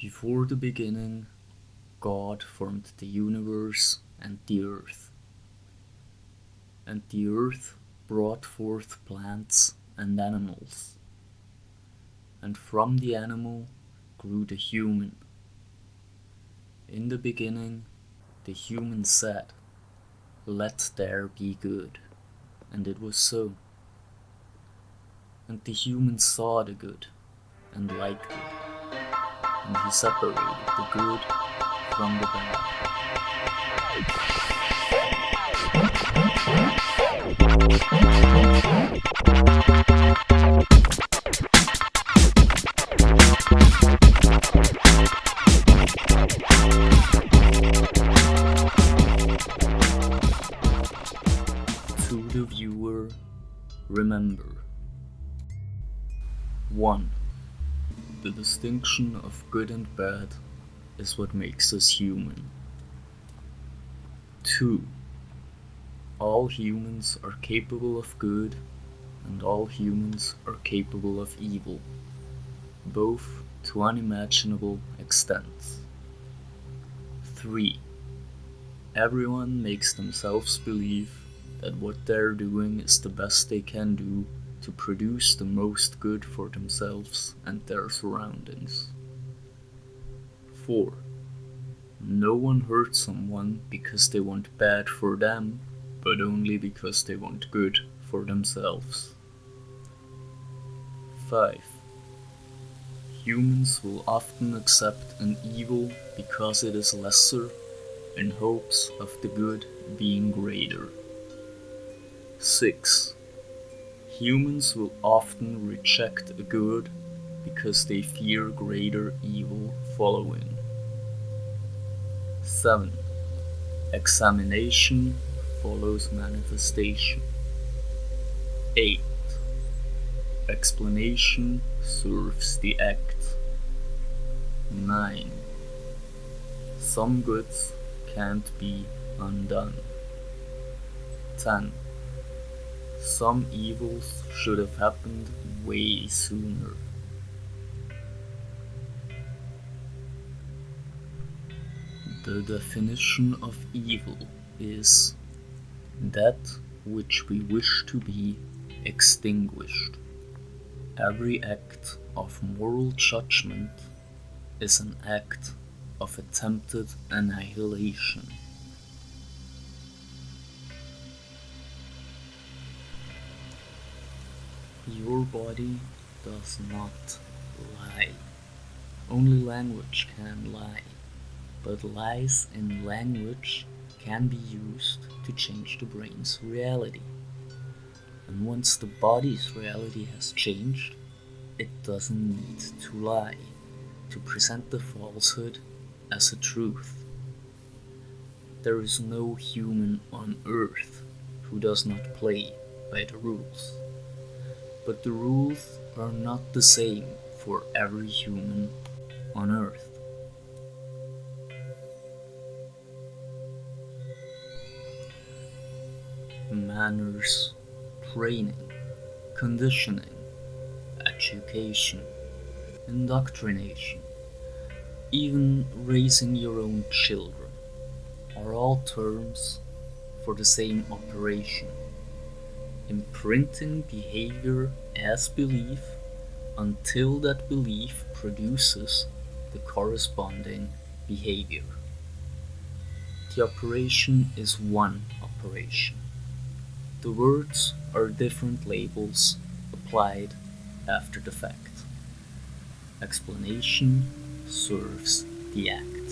Before the beginning, God formed the universe and the earth. And the earth brought forth plants and animals. And from the animal grew the human. In the beginning, the human said, "Let there be good." And it was so. And the human saw the good and liked it. And he separated the good from the bad. To the viewer, remember: 1. The distinction of good and bad is what makes us human. 2. All humans are capable of good, and all humans are capable of evil, both to unimaginable extents. 3. Everyone makes themselves believe that what they're doing is the best they can do to produce the most good for themselves and their surroundings. 4. No one hurts someone because they want bad for them, but only because they want good for themselves. 5. Humans will often accept an evil because it is lesser, in hopes of the good being greater. 6. Humans will often reject a good because they fear greater evil following. 7. Examination follows manifestation. 8. Explanation serves the act. 9. Some goods can't be undone. 10. Some evils should have happened way sooner. The definition of evil is that which we wish to be extinguished. Every act of moral judgment is an act of attempted annihilation. Your body does not lie. Only language can lie, but lies in language can be used to change the brain's reality. And once the body's reality has changed, it doesn't need to lie to present the falsehood as a truth. There is no human on earth who does not play by the rules. But the rules are not the same for every human on earth. Manners, training, conditioning, education, indoctrination, even raising your own children are all terms for the same operation: imprinting behavior as belief until that belief produces the corresponding behavior. The operation is one operation. The words are different labels applied after the fact. Explanation serves the act.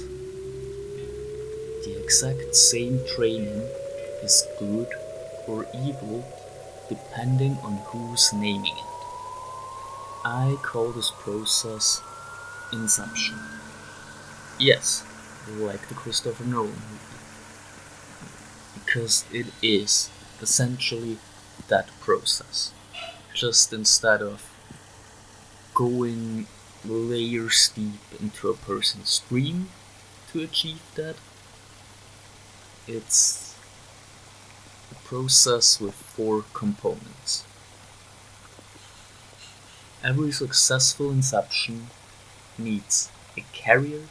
The exact same training is good or evil depending on who's naming it. I call this process inception. Yes, like the Christopher Nolan movie. Because it is essentially that process. Just instead of going layers deep into a person's dream to achieve that, it's a process with 4 components. Every successful inception needs a carrier,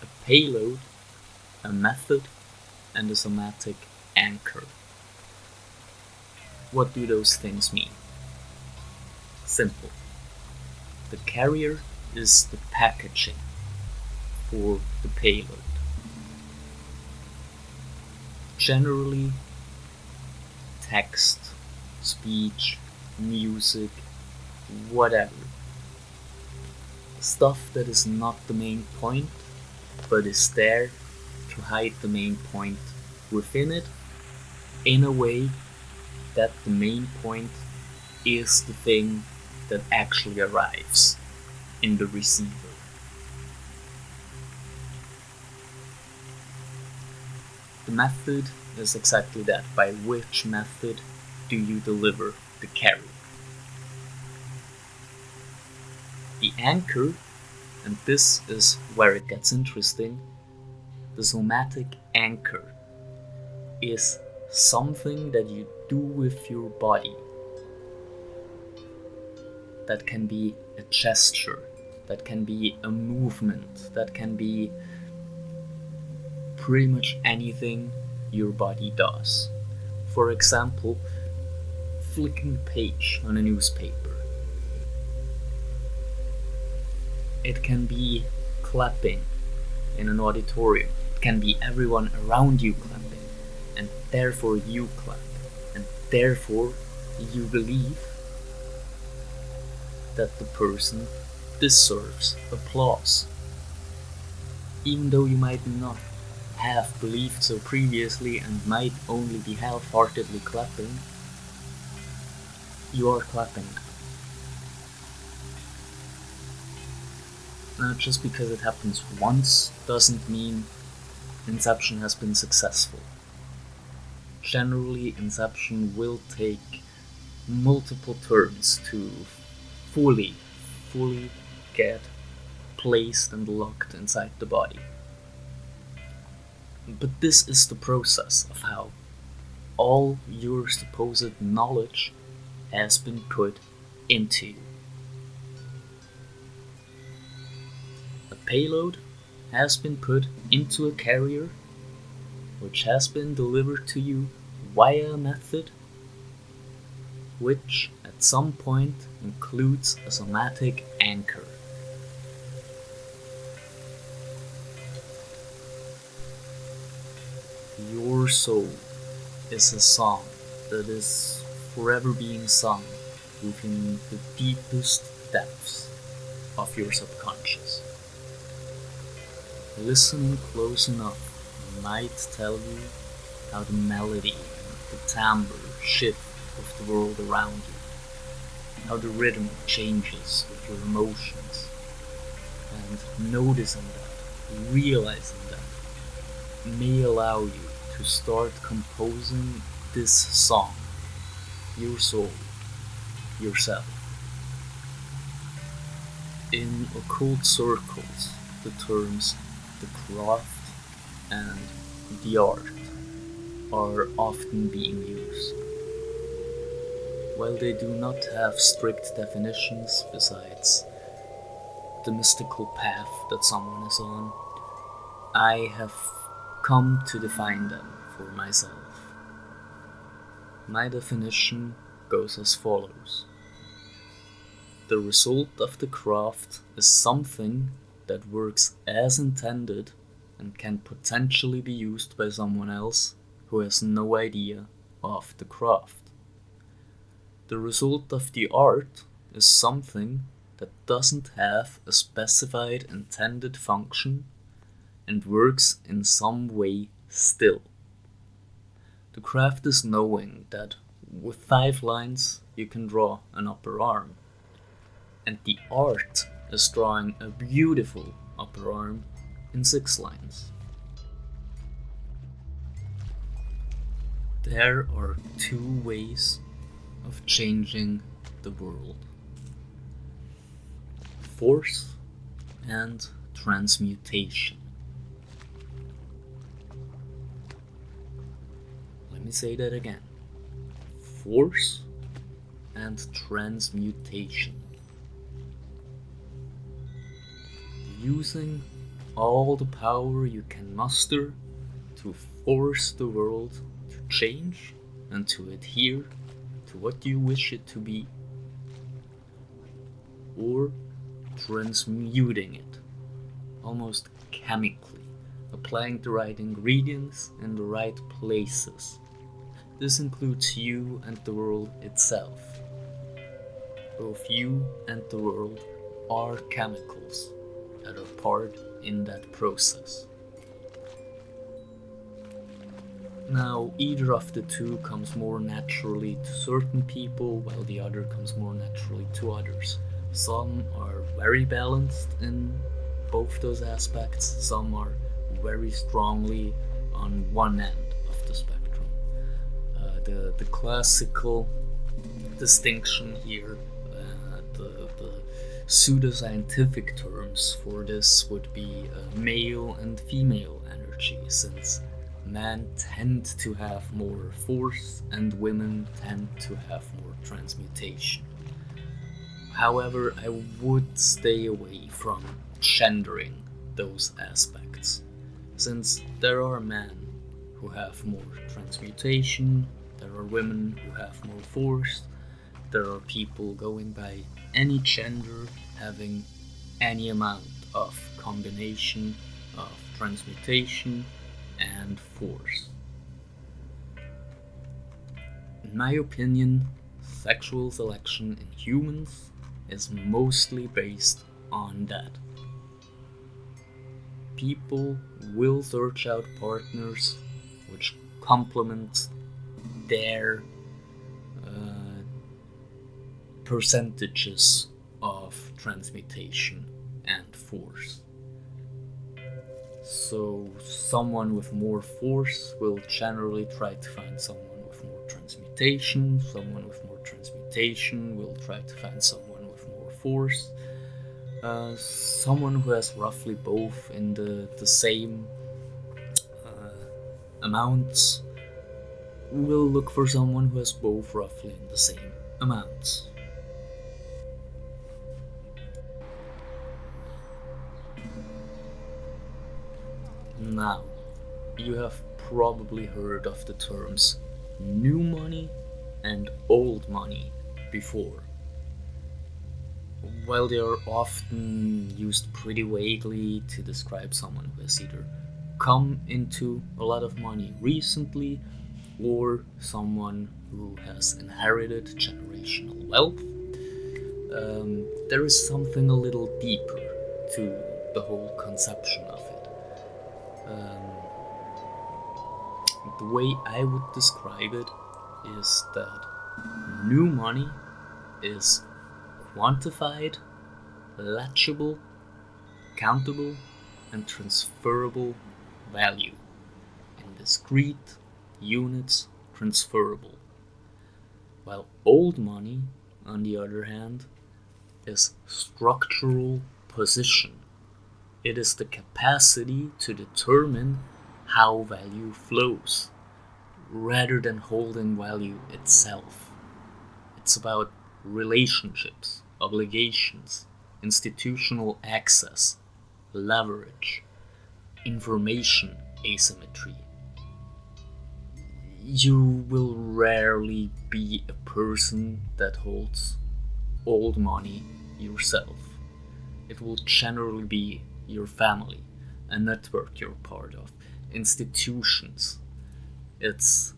a payload, a method, and a somatic anchor. What do those things mean? Simple. The carrier is the packaging for the payload. Generally, text, speech, music, whatever. Stuff that is not the main point, but is there to hide the main point within it in a way that the main point is the thing that actually arrives in the receiver. The method is exactly that. By which method do you deliver the carrier? The anchor, and this is where it gets interesting, the somatic anchor is something that you do with your body. That can be a gesture, that can be a movement, that can be pretty much anything your body does. For example, flicking the page on a newspaper. It can be clapping in an auditorium. It can be everyone around you clapping, and therefore you clap, and therefore you believe that the person deserves applause. Even though you might not have believed so previously and might only be half-heartedly clapping, you are clapping now. Now, just because it happens once doesn't mean Inception has been successful. Generally, Inception will take multiple turns to fully get placed and locked inside the body. But this is the process of how all your supposed knowledge has been put into you. A payload has been put into a carrier, which has been delivered to you via a method, which at some point includes a somatic anchor. Your soul is a song that is forever being sung within the deepest depths of your subconscious. Listening close enough might tell you how the melody and the timbre shift with the world around you, how the rhythm changes with your emotions, and noticing that, realizing that, may allow you to start composing this song, your soul, yourself. In occult circles, the terms the craft and the art are often being used. While they do not have strict definitions besides the mystical path that someone is on, I have come to define them for myself. My definition goes as follows. The result of the craft is something that works as intended and can potentially be used by someone else who has no idea of the craft. The result of the art is something that doesn't have a specified intended function and works in some way still. The craft is knowing that with 5 lines you can draw an upper arm, and the art is drawing a beautiful upper arm in 6 lines. There are 2 ways of changing the world: force and transmutation. Let me say that again. Force and transmutation. using all the power you can muster to force the world to change and to adhere to what you wish it to be, or transmuting it almost chemically, applying the right ingredients in the right places. This includes you and the world itself. Both you and the world are chemicals that are part in that process. Now, either of the two comes more naturally to certain people, while the other comes more naturally to others. Some are very balanced in both those aspects, some are very strongly on one end of the spectrum. The classical distinction here, the pseudoscientific terms for this would be male and female energy, since men tend to have more force and women tend to have more transmutation. However, I would stay away from gendering those aspects, since there are men who have more transmutation, there are women who have more force, there are people going by any gender having any amount of combination of transmutation and force. In my opinion, sexual selection in humans is mostly based on that. People will search out partners which complement their percentages of transmutation and force. So someone with more force will generally try to find someone with more transmutation, someone with more transmutation will try to find someone with more force, someone who has roughly both in the same amounts will look for someone who has both roughly in the same amounts. Now, you have probably heard of the terms new money and old money before. While they are often used pretty vaguely to describe someone who has either come into a lot of money recently or someone who has inherited generational wealth, there is something a little deeper to the whole conception of it. The way I would describe it is that new money is quantified, legible, countable, and transferable value in discrete units transferable, while old money, on the other hand, is structural position. It is the capacity to determine how value flows, rather than holding value itself. It's about relationships, obligations, institutional access, leverage, information asymmetry. You will rarely be a person that holds old money yourself. It will generally be your family, a network you're part of, institutions. It's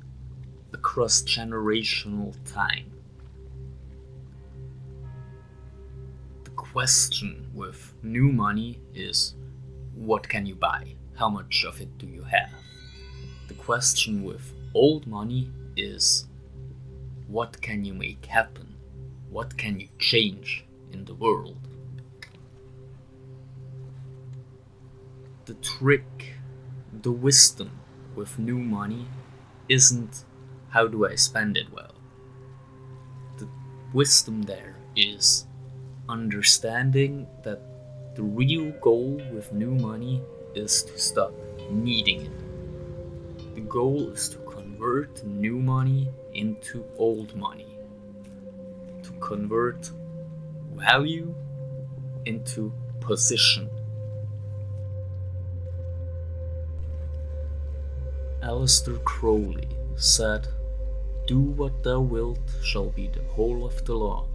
a cross-generational time. The question with new money is, what can you buy? How much of it do you have? The question with old money is, what can you make happen? What can you change in the world? The trick, the wisdom with new money isn't how do I spend it well. The wisdom there is understanding that the real goal with new money is to stop needing it. The goal is to convert new money into old money, to convert value into position, Aleister Crowley said, "Do what thou wilt shall be the whole of the law.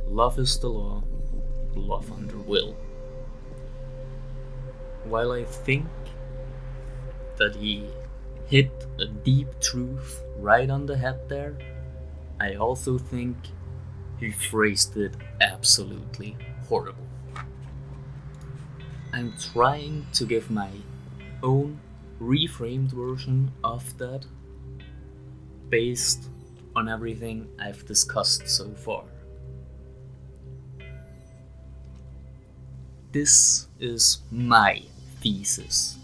Love is the law, love under will." While I think that he hit a deep truth right on the head there, I also think he phrased it absolutely horrible. I'm trying to give my own reframed version of that based on everything I've discussed so far. This is my thesis.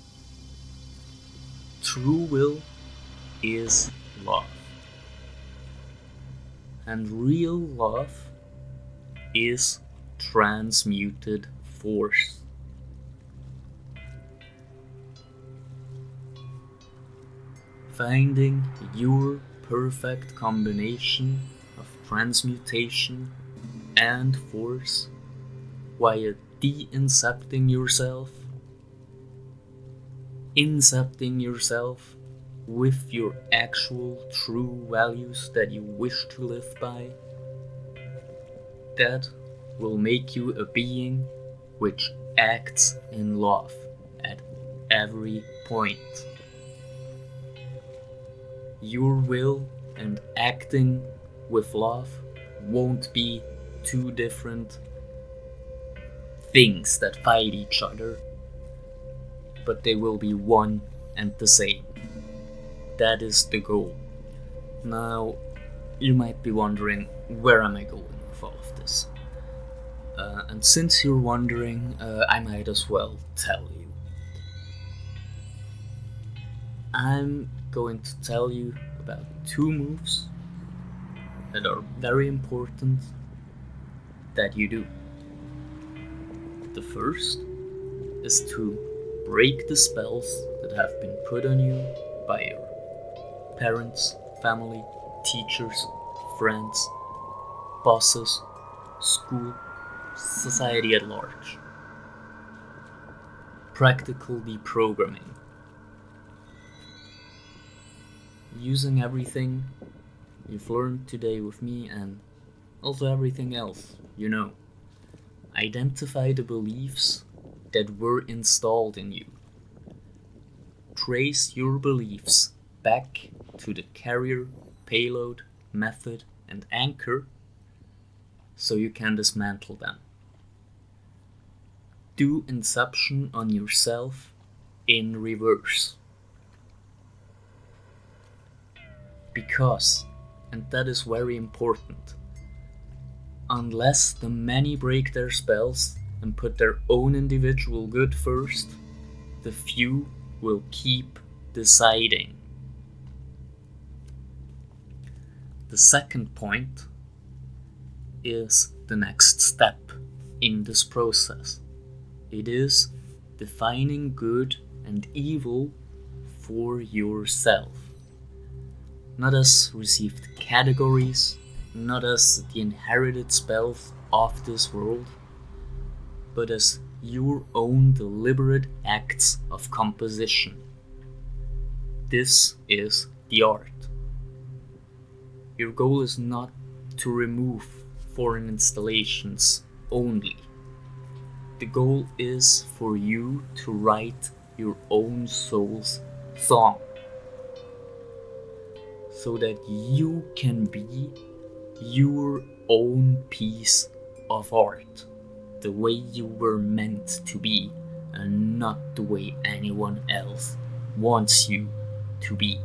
True will is love. And real love is transmuted force. Finding your perfect combination of transmutation and force via de-incepting yourself, incepting yourself with your actual true values that you wish to live by, that will make you a being which acts in love at every point. Your will and acting with love won't be two different things that fight each other, but they will be one and the same. That is the goal. Now, you might be wondering, where am I going with all of this? And since you're wondering, I might as well tell you. I'm going to tell you about 2 moves that are very important that you do. The first is to break the spells that have been put on you by your parents, family, teachers, friends, bosses, school, society at large. Practical deprogramming. Using everything you've learned today with me and also everything else you know. Identify the beliefs that were installed in you. Trace your beliefs back to the carrier, payload, method, and anchor so you can dismantle them. Do inception on yourself in reverse. Because, and that is very important, unless the many break their spells and put their own individual good first, the few will keep deciding. The second point is the next step in this process. It is defining good and evil for yourself. Not as received categories, not as the inherited spells of this world, but as your own deliberate acts of composition. This is the art. Your goal is not to remove foreign installations only. The goal is for you to write your own soul's song, so that you can be your own piece of art, the way you were meant to be, and not the way anyone else wants you to be.